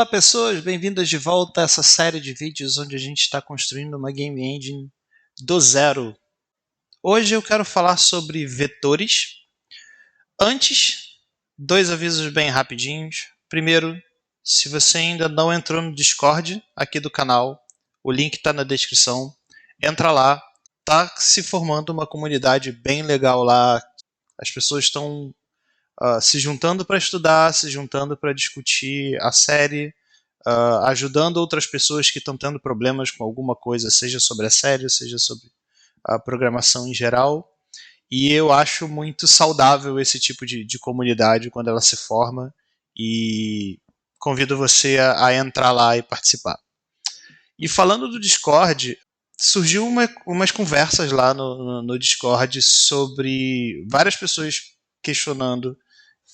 Olá pessoas, bem-vindas de volta a essa série de vídeos onde a gente está construindo uma game engine do zero. Hoje eu quero falar sobre vetores. Antes, dois avisos bem rapidinhos. Primeiro, se você ainda não entrou no Discord aqui do canal, o link está na descrição, entra lá. Está se formando uma comunidade bem legal lá. As pessoas estão se juntando para estudar, se juntando para discutir a série, ajudando outras pessoas que estão tendo problemas com alguma coisa, seja sobre a série, seja sobre a programação em geral. E eu acho muito saudável esse tipo de comunidade quando ela se forma, e convido você a entrar lá e participar. E falando do Discord, surgiu umas conversas lá no Discord sobre várias pessoas questionando,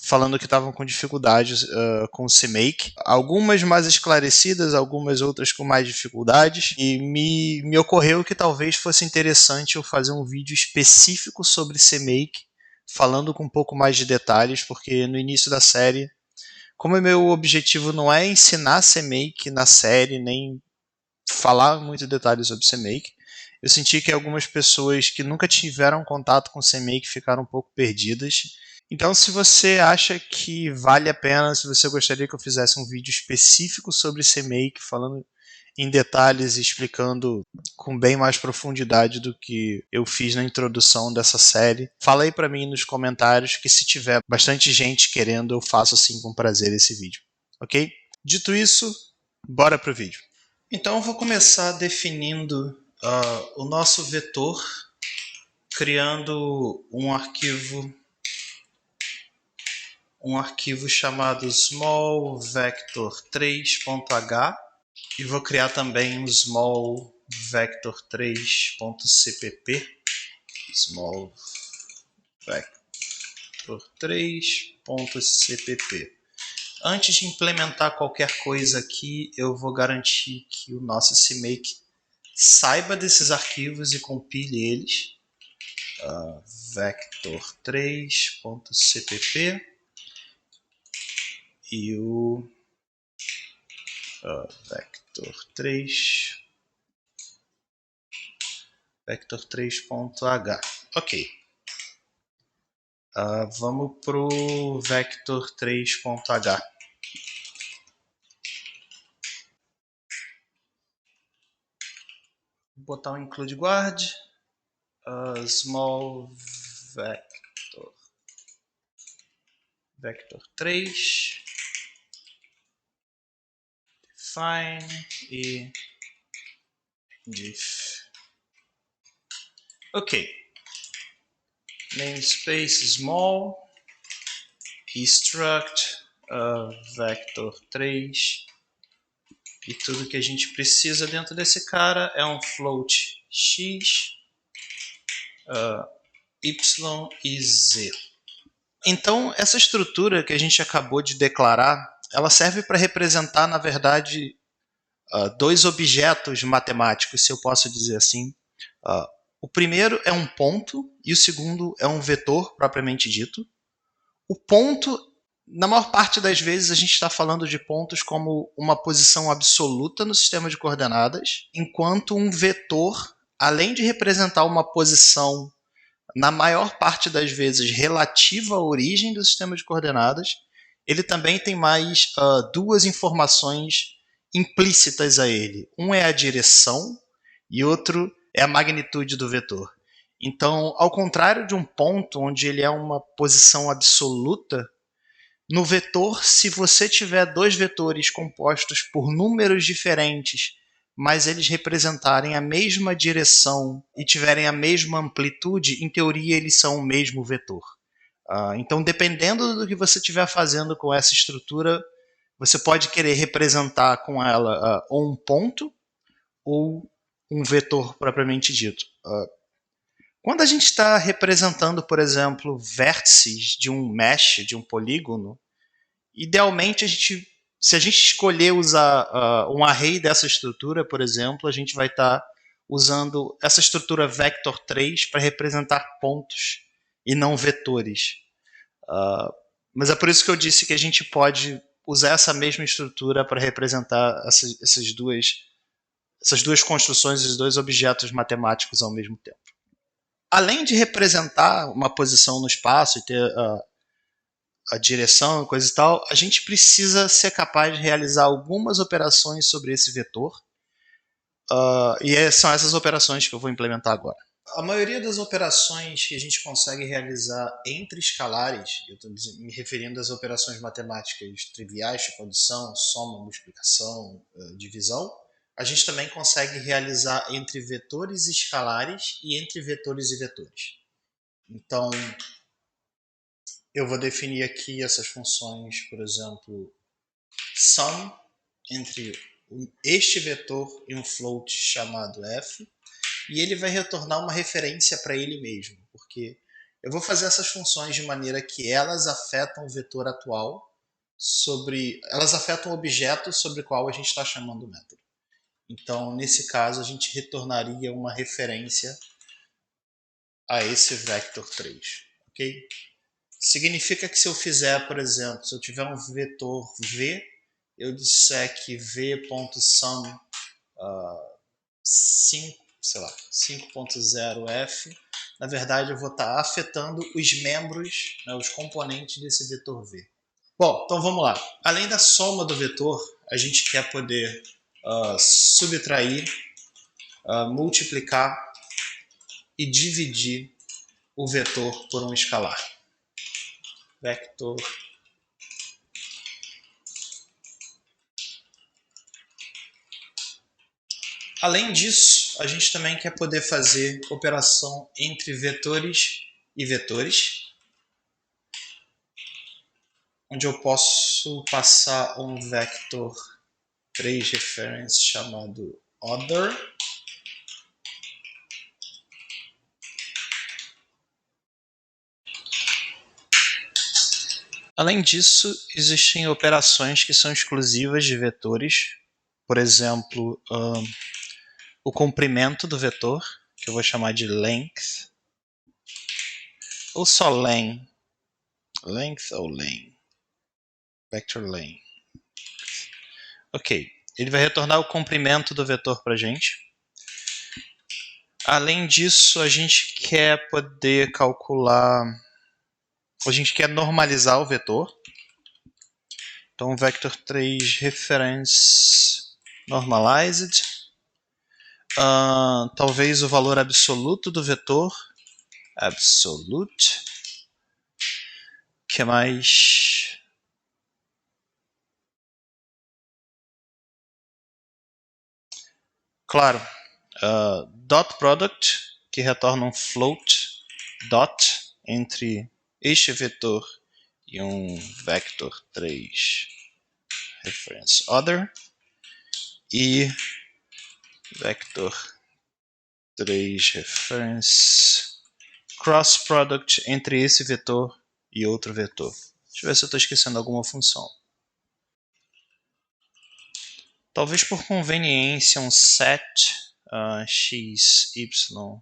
falando que estavam com dificuldades com o CMake. Algumas mais esclarecidas, algumas outras com mais dificuldades. E me ocorreu que talvez fosse interessante eu fazer um vídeo específico sobre CMake, falando com um pouco mais de detalhes, porque no início da série, como meu objetivo não é ensinar CMake na série, nem falar muito detalhes sobre CMake, eu senti que algumas pessoas que nunca tiveram contato com CMake ficaram um pouco perdidas. Então, se você acha que vale a pena, se você gostaria que eu fizesse um vídeo específico sobre CMake, falando em detalhes e explicando com bem mais profundidade do que eu fiz na introdução dessa série, fala aí pra mim nos comentários, que se tiver bastante gente querendo, eu faço assim com prazer esse vídeo, ok? Dito isso, bora pro vídeo. Então eu vou começar definindo o nosso vetor, criando um arquivo chamado smallvector3.h, e vou criar também um smallvector3.cpp, smallvector3.cpp. Antes de implementar qualquer coisa aqui, eu vou garantir que o nosso CMake saiba desses arquivos e compile eles. Vector3.cpp e o vector3.h. Ok. Vamos para o vector3.h. Vou botar um include guard. Small vector3 define e diff. Ok. Namespace small e struct vector3, e tudo que a gente precisa dentro desse cara é um float x, y e z. Então, essa estrutura que a gente acabou de declarar, ela serve para representar, na verdade, dois objetos matemáticos, se eu posso dizer assim. O primeiro é um ponto e o segundo é um vetor propriamente dito. O ponto, na maior parte das vezes, a gente está falando de pontos como uma posição absoluta no sistema de coordenadas, enquanto um vetor, além de representar uma posição, na maior parte das vezes, relativa à origem do sistema de coordenadas, ele também tem mais duas informações implícitas a ele. Um é a direção e outro é a magnitude do vetor. Então, ao contrário de um ponto, onde ele é uma posição absoluta, no vetor, se você tiver dois vetores compostos por números diferentes, mas eles representarem a mesma direção e tiverem a mesma amplitude, em teoria eles são o mesmo vetor. Então, dependendo do que você estiver fazendo com essa estrutura, você pode querer representar com ela ou um ponto ou um vetor propriamente dito. Quando a gente está representando, por exemplo, vértices de um mesh, de um polígono, idealmente, se a gente escolher usar um array dessa estrutura, por exemplo, a gente vai estar usando essa estrutura vector3 para representar pontos e não vetores. Mas é por isso que eu disse que a gente pode usar essa mesma estrutura para representar essas duas construções, esses dois objetos matemáticos ao mesmo tempo. Além de representar uma posição no espaço e ter a direção e coisa e tal, a gente precisa ser capaz de realizar algumas operações sobre esse vetor. E são essas operações que eu vou implementar agora. A maioria das operações que a gente consegue realizar entre escalares, eu estou me referindo às operações matemáticas triviais, tipo adição, soma, multiplicação, divisão, a gente também consegue realizar entre vetores escalares e entre vetores e vetores. Então, eu vou definir aqui essas funções, por exemplo, sum entre este vetor e um float chamado f, e ele vai retornar uma referência para ele mesmo, porque eu vou fazer essas funções de maneira que elas afetam o vetor atual, elas afetam o objeto sobre o qual a gente está chamando o método. Então, nesse caso, a gente retornaria uma referência a esse vector 3. Ok? Significa que se eu fizer, por exemplo, se eu tiver um vetor v, eu disser que v.sum 5.0f, na verdade eu vou estar afetando os membros, né, os componentes desse vetor v. Bom, então vamos lá. Além da soma do vetor, a gente quer poder subtrair, multiplicar e dividir o vetor por um escalar. Vector Além disso, a gente também quer poder fazer operação entre vetores e vetores, onde eu posso passar um vector 3 reference chamado other, além disso, existem operações que são exclusivas de vetores, por exemplo, o comprimento do vetor, que eu vou chamar de length, ou só len, length ou len, vector len. Ok, ele vai retornar o comprimento do vetor para a gente. Além disso, a gente quer poder calcular, a gente quer normalizar o vetor. Então, vector 3 reference normalized. Talvez o valor absoluto do vetor. Absolute. Que mais? Claro. Dot product, que retorna um float dot entre este vetor e um vector 3 reference other. E vector 3 reference cross product entre esse vetor e outro vetor. Deixa eu ver se eu estou esquecendo alguma função. Talvez por conveniência um set x, y,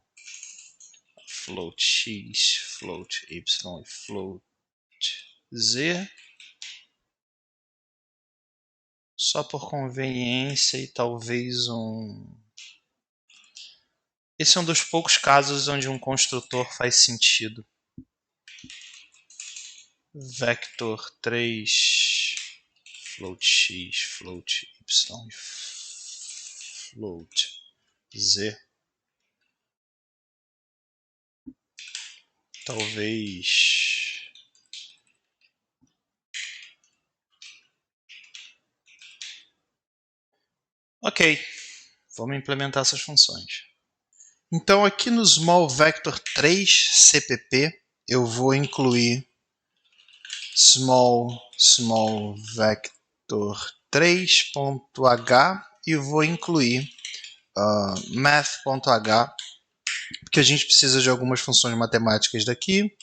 float x, float y e float z. Só por conveniência e talvez Esse é um dos poucos casos onde um construtor faz sentido. Vector 3, float x, float y, float z. Talvez... Ok, vamos implementar essas funções. Então aqui no small vector 3 cpp eu vou incluir small vector 3.h e vou incluir math.h, porque a gente precisa de algumas funções matemáticas daqui.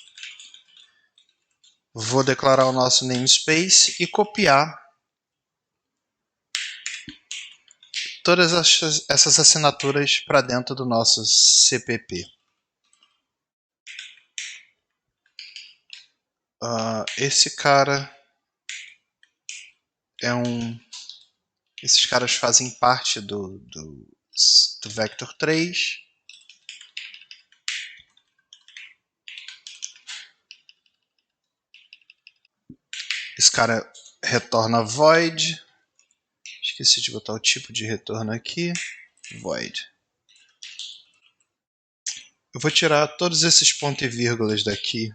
Vou declarar o nosso namespace e copiar todas essas assinaturas para dentro do nosso CPP. Esse cara esses caras fazem parte do vector 3. Esse cara retorna void. Esqueci de botar o tipo de retorno aqui. Void. Eu vou tirar todos esses pontos e vírgulas daqui.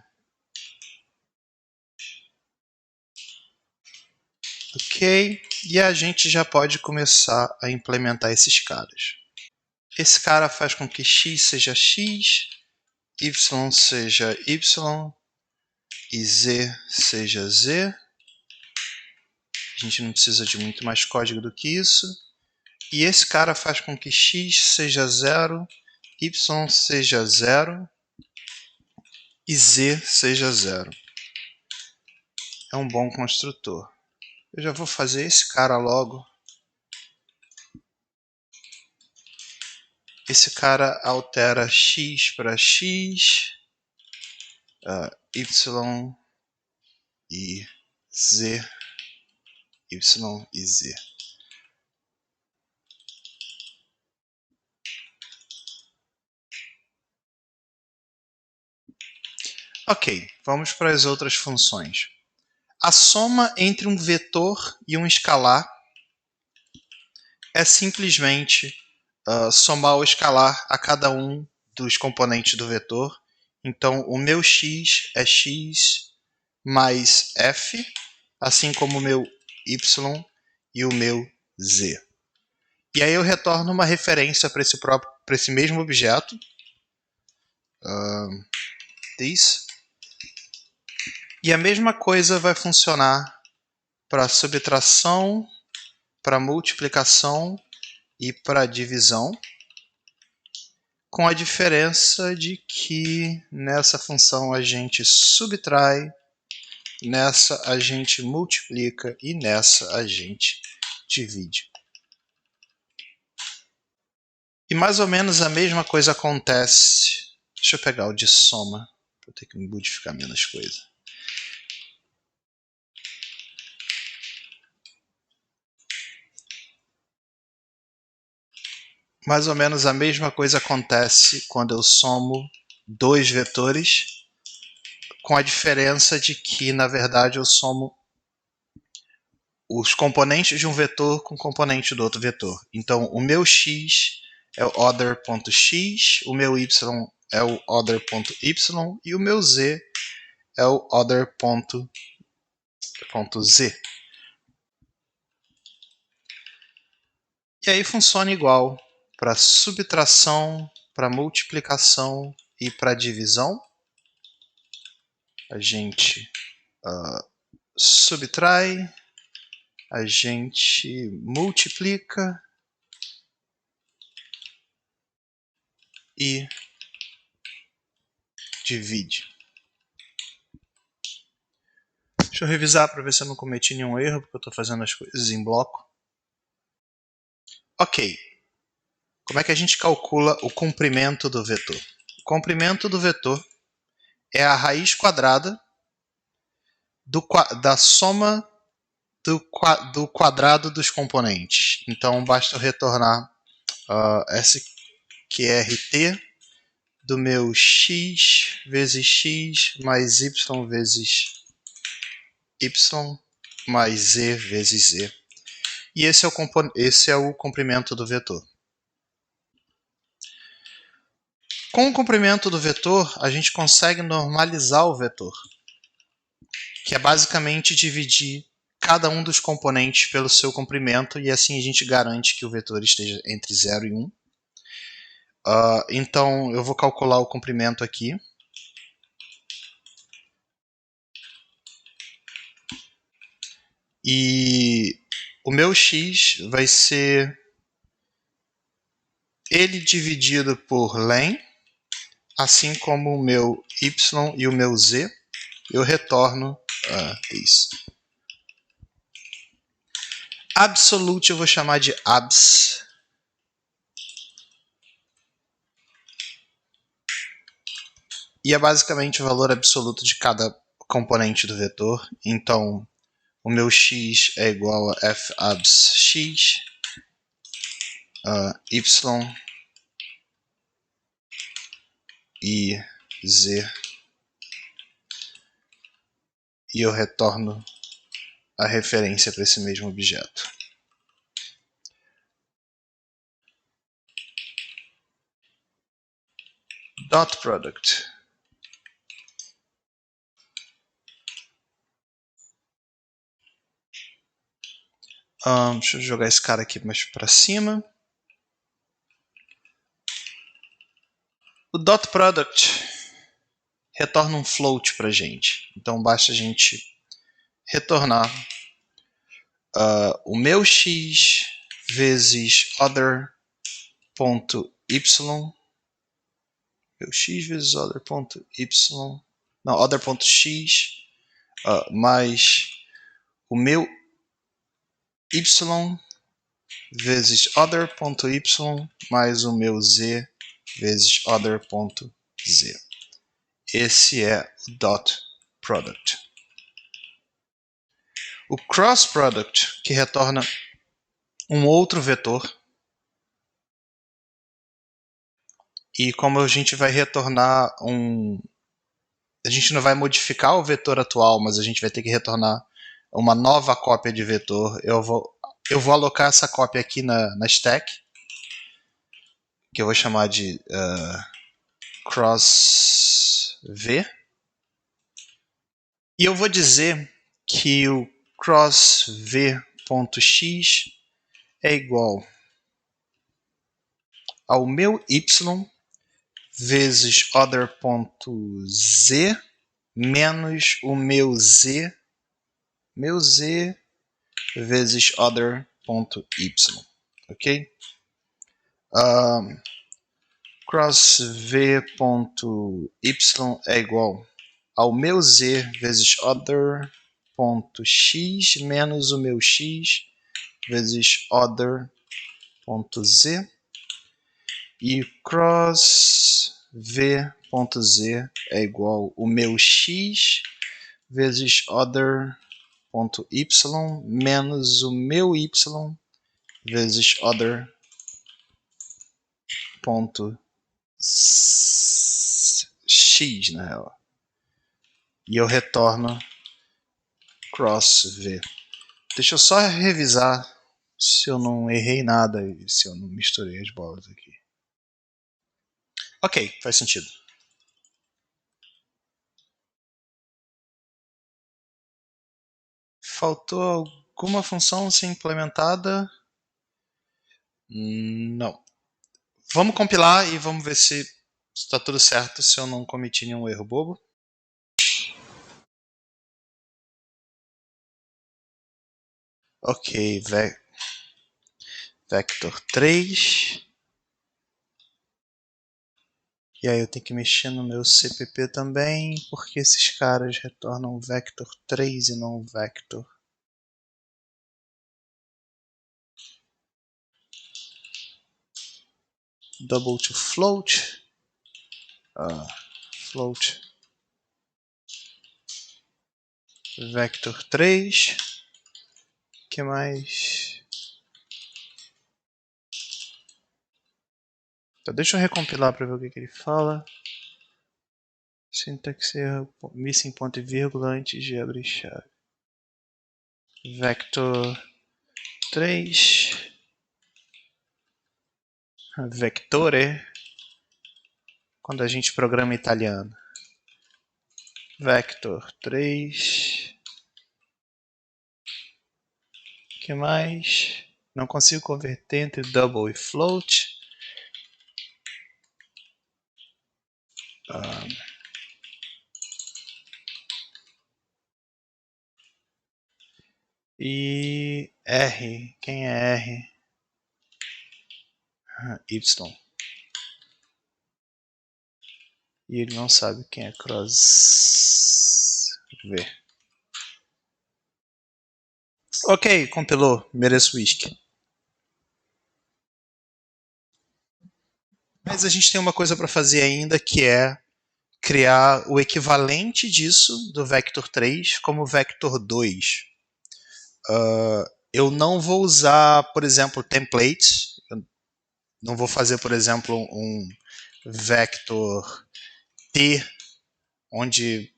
Ok. E a gente já pode começar a implementar esses caras. Esse cara faz com que x seja x, y seja y e z seja z. A gente não precisa de muito mais código do que isso. E esse cara faz com que x seja 0, y seja 0 e z seja 0. É um bom construtor. Eu já vou fazer esse cara logo. Esse cara altera x para x, y e z, y e z. Ok, vamos para as outras funções. A soma entre um vetor e um escalar é simplesmente somar o escalar a cada um dos componentes do vetor. Então, o meu x é x mais f, assim como o meu y e o meu z. E aí eu retorno uma referência para esse mesmo objeto. This. E a mesma coisa vai funcionar para subtração, para multiplicação e para divisão, com a diferença de que nessa função a gente subtrai, nessa a gente multiplica e nessa a gente divide. E mais ou menos a mesma coisa acontece. Deixa eu pegar o de soma, para eu ter que modificar menos coisa. Mais ou menos a mesma coisa acontece quando eu somo dois vetores, com a diferença de que, na verdade, eu somo os componentes de um vetor com o componente do outro vetor. Então, o meu x é o other.x, o meu y é o other.y e o meu z é o other.z. E aí funciona igual para subtração, para multiplicação e para divisão. A gente subtrai, a gente multiplica e divide. Deixa eu revisar para ver se eu não cometi nenhum erro, porque eu estou fazendo as coisas em bloco. Ok. Como é que a gente calcula o comprimento do vetor? O comprimento do vetor é a raiz quadrada da soma do quadrado dos componentes. Então, basta eu retornar SQRT do meu x vezes x mais y vezes y mais z vezes z. E esse é o comprimento do vetor. Com o comprimento do vetor, a gente consegue normalizar o vetor, que é basicamente dividir cada um dos componentes pelo seu comprimento, e assim a gente garante que o vetor esteja entre 0 e 1. Então, eu vou calcular o comprimento aqui. E o meu x vai ser ele dividido por len, assim como o meu y e o meu z. Eu retorno isso. Absolute eu vou chamar de abs. E é basicamente o valor absoluto de cada componente do vetor. Então, o meu x é igual a f_abs x, y e z, e eu retorno a referência para esse mesmo objeto. Dot product. Deixa eu jogar esse cara aqui mais para cima. O dot product retorna um float para a gente. Então basta a gente retornar o meu x vezes other.y, meu x vezes other.y, não, other.x, mais o meu y vezes other.y mais o meu z vezes other.z. Esse é o dot product. O cross product, que retorna um outro vetor. E como a gente vai retornar a gente não vai modificar o vetor atual, mas a gente vai ter que retornar uma nova cópia de vetor. Eu vou alocar essa cópia aqui na stack, que eu vou chamar de crossv. E eu vou dizer que o crossv.x é igual ao meu y vezes other.z menos o meu z vezes other.y, ok? Crossv.y é igual ao meu z vezes other.x menos o meu x vezes other.z, e crossv.z é igual ao meu x vezes other.y menos o meu y vezes other.x, na real. E eu retorno crossv. Deixa eu só revisar se eu não errei nada e se eu não misturei as bolas aqui. Ok, faz sentido. Faltou alguma função ser implementada? Não. Vamos compilar e vamos ver se está tudo certo, se eu não cometi nenhum erro bobo. Ok, vector 3. E aí eu tenho que mexer no meu CPP também, porque esses caras retornam vector 3 e não vector. Double to float. Float. Vector 3. O que mais? Então, deixa eu recompilar para ver o que ele fala. Syntax erro, missing ponto e vírgula antes de abrir chave. Vector 3. Vectore. Quando a gente programa italiano. Vector 3. O que mais? Não consigo converter entre double e float. E R. Quem é R? Y. E ele não sabe quem é crossv. Ok, compilou. Mereço whisky. Mas a gente tem uma coisa para fazer ainda, que é criar o equivalente disso, do vector 3, como vector 2. eu não vou usar, por exemplo, templates. Eu não vou fazer, por exemplo, um vector T, onde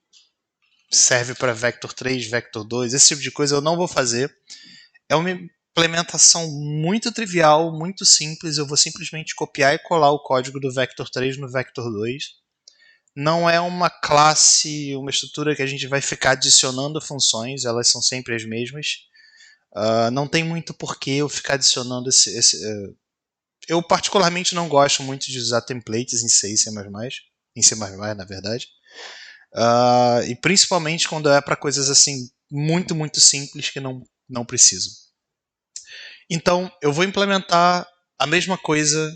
serve para vector 3, vector 2, esse tipo de coisa eu não vou fazer. É uma implementação muito trivial, muito simples. Eu vou simplesmente copiar e colar o código do vector 3 no vector 2. Não é uma classe, uma estrutura que a gente vai ficar adicionando funções, elas são sempre as mesmas. Não tem muito porquê eu ficar adicionando eu particularmente não gosto muito de usar templates em C e C++, em C++, na verdade. E principalmente quando é para coisas assim muito, muito simples que não preciso. Então, eu vou implementar a mesma coisa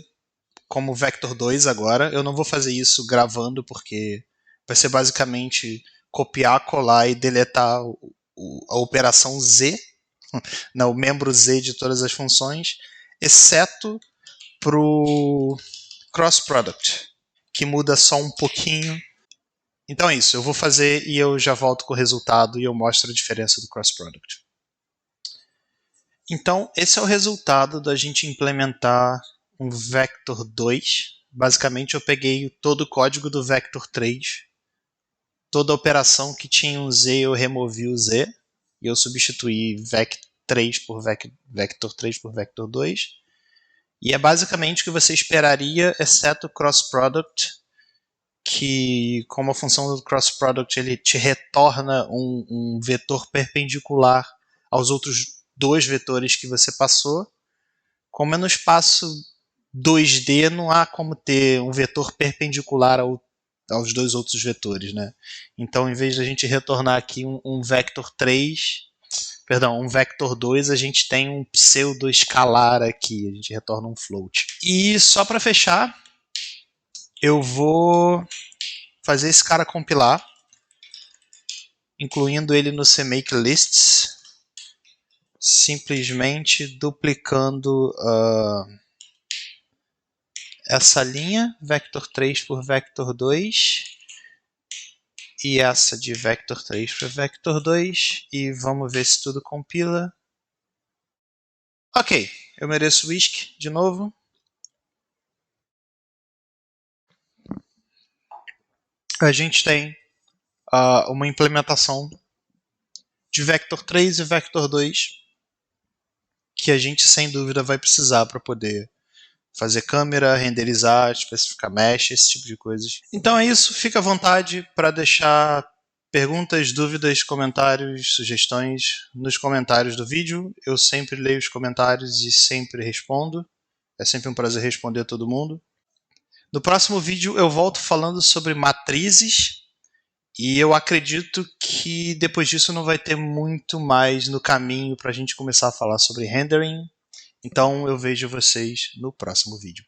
como Vector 2 agora. Eu não vou fazer isso gravando, porque vai ser basicamente copiar, colar e deletar a operação Z, o membro Z de todas as funções, exceto para o cross product, que muda só um pouquinho. Então é isso, eu vou fazer e eu já volto com o resultado e eu mostro a diferença do cross product. Então, esse é o resultado da gente implementar um vector 2. Basicamente, eu peguei todo o código do vector 3. Toda operação que tinha um Z, eu removi o Z. E eu substituí vector 3 por vector 3 por vector 2. E é basicamente o que você esperaria, exceto o cross product, que como a função do cross product ele te retorna um vetor perpendicular aos outros dois vetores que você passou. Como é no espaço 2D, não há como ter um vetor perpendicular aos dois outros vetores, né? Então, em vez de a gente retornar aqui um vector 3, perdão, um vector 2, a gente tem um pseudo escalar aqui, a gente retorna um float. E só para fechar, eu vou fazer esse cara compilar, incluindo ele no CMakeLists, simplesmente duplicando essa linha, vector 3 por vector 2, e essa de vector 3 por vector 2, e vamos ver se tudo compila. Ok, eu mereço whisky de novo. A gente tem uma implementação de vector 3 e vector 2 que a gente sem dúvida vai precisar para poder fazer câmera, renderizar, especificar mesh, esse tipo de coisas. Então é isso, fica à vontade para deixar perguntas, dúvidas, comentários, sugestões nos comentários do vídeo. Eu sempre leio os comentários e sempre respondo. É sempre um prazer responder a todo mundo. No próximo vídeo eu volto falando sobre matrizes e eu acredito que depois disso não vai ter muito mais no caminho para a gente começar a falar sobre rendering. Então eu vejo vocês no próximo vídeo.